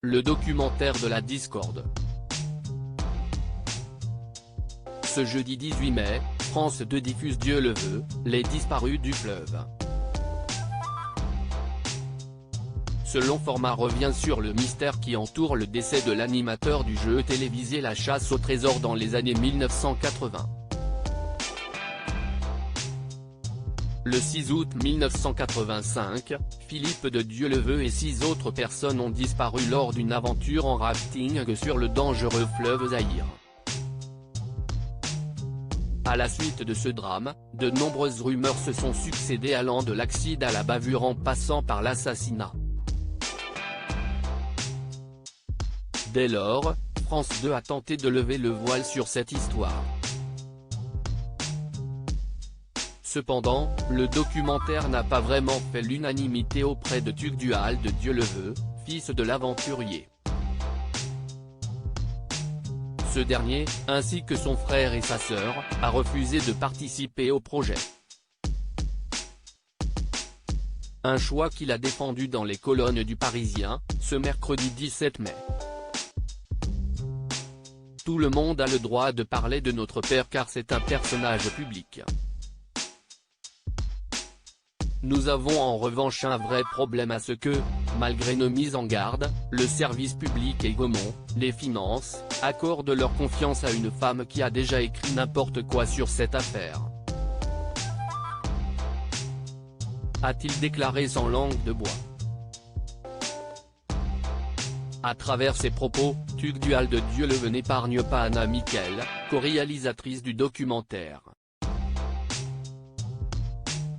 le documentaire de la discorde. Ce jeudi 18 mai, France 2 diffuse Dieu le veut, les disparus du fleuve. Ce long format revient sur le mystère qui entoure le décès de l'animateur du jeu télévisé La Chasse au trésor dans les années 1980. Le 6 août 1985, Philippe de Dieuleveux et 6 autres personnes ont disparu lors d'une aventure en rafting sur le dangereux fleuve Zaïre. À la suite de ce drame, de nombreuses rumeurs se sont succédées allant de l'accident à la bavure en passant par l'assassinat. Dès lors, France 2 a tenté de lever le voile sur cette histoire. Cependant, le documentaire n'a pas vraiment fait l'unanimité auprès de Tugdual de Dieuleveux, fils de l'aventurier. Ce dernier, ainsi que son frère et sa sœur, a refusé de participer au projet. Un choix qu'il a défendu dans les colonnes du Parisien, ce mercredi 17 mai. Tout le monde a le droit de parler de notre père car c'est un personnage public. Nous avons en revanche un vrai problème à ce que, malgré nos mises en garde, le service public et Gaumont, les finances, accordent leur confiance à une femme qui a déjà écrit n'importe quoi sur cette affaire. A-t-il déclaré sans langue de bois. À travers ses propos, Tugdual de Dieuleveux n'épargne pas Anna Miquel, co-réalisatrice du documentaire.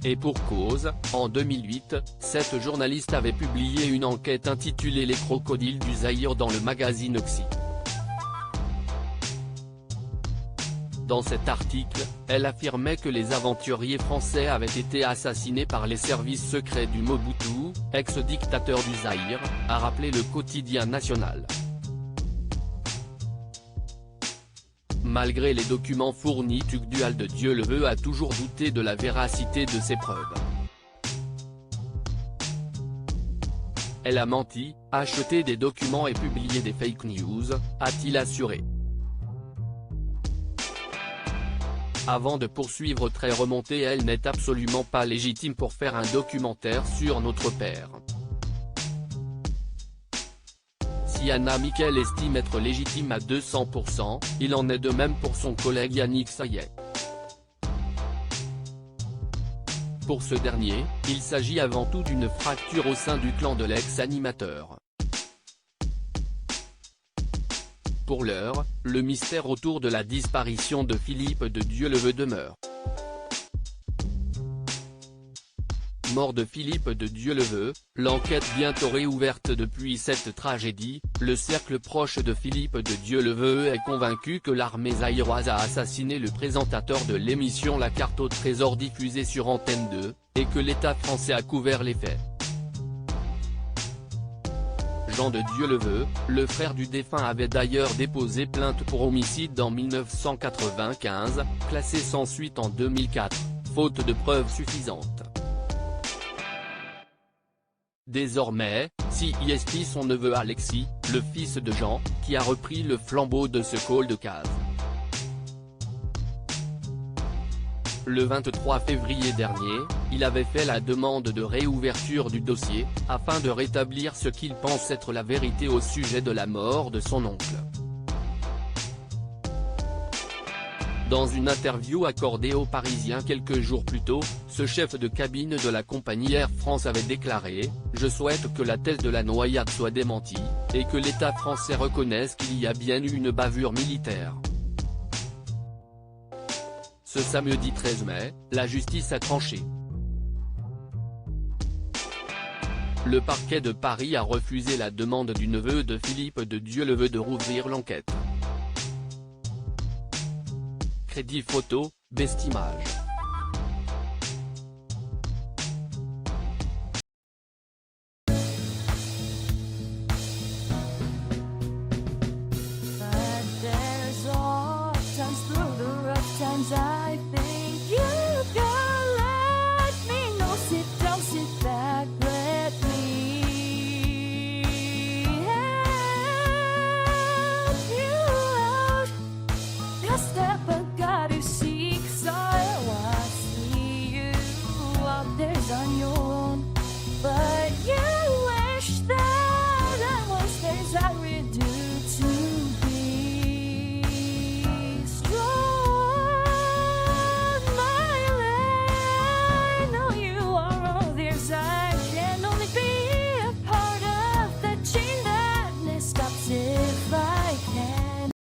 Et pour cause, en 2008, cette journaliste avait publié une enquête intitulée Les crocodiles du Zaïre dans le magazine Oxy. Dans cet article, elle affirmait que les aventuriers français avaient été assassinés par les services secrets du Mobutu, ex-dictateur du Zaïre, a rappelé le quotidien national. Malgré les documents fournis, Tugdual de Dieuleveux a toujours douté de la véracité de ces preuves. Elle a menti, acheté des documents et publié des fake news, a-t-il assuré. Avant de poursuivre très remontée, elle n'est absolument pas légitime pour faire un documentaire sur notre père. Si Anna Miquel estime être légitime à 200%, il en est de même pour son collègue Yannick Saillet. Pour ce dernier, il s'agit avant tout d'une fracture au sein du clan de l'ex-animateur. Pour l'heure, le mystère autour de la disparition de Philippe de Dieuleveux demeure. Mort de Philippe de Dieuleveux, l'enquête bientôt réouverte depuis cette tragédie, le cercle proche de Philippe de Dieuleveux est convaincu que l'armée zaïroise a assassiné le présentateur de l'émission La Carte au Trésor diffusée sur Antenne 2, et que l'État français a couvert les faits. Jean de Dieuleveux, le frère du défunt, avait d'ailleurs déposé plainte pour homicide en 1995, classée sans suite en 2004, faute de preuves suffisantes. Désormais, c'est son neveu Alexis, le fils de Jean, qui a repris le flambeau de ce cold case. Le 23 février dernier, il avait fait la demande de réouverture du dossier, afin de rétablir ce qu'il pense être la vérité au sujet de la mort de son oncle. Dans une interview accordée aux Parisiens quelques jours plus tôt, ce chef de cabine de la compagnie Air France avait déclaré « Je souhaite que la thèse de la noyade soit démentie, et que l'État français reconnaisse qu'il y a bien eu une bavure militaire ». Ce samedi 13 mai, la justice a tranché. Le parquet de Paris a refusé la demande du neveu de Philippe de Dieuleveux de rouvrir l'enquête. Crédit photo, Bestimage.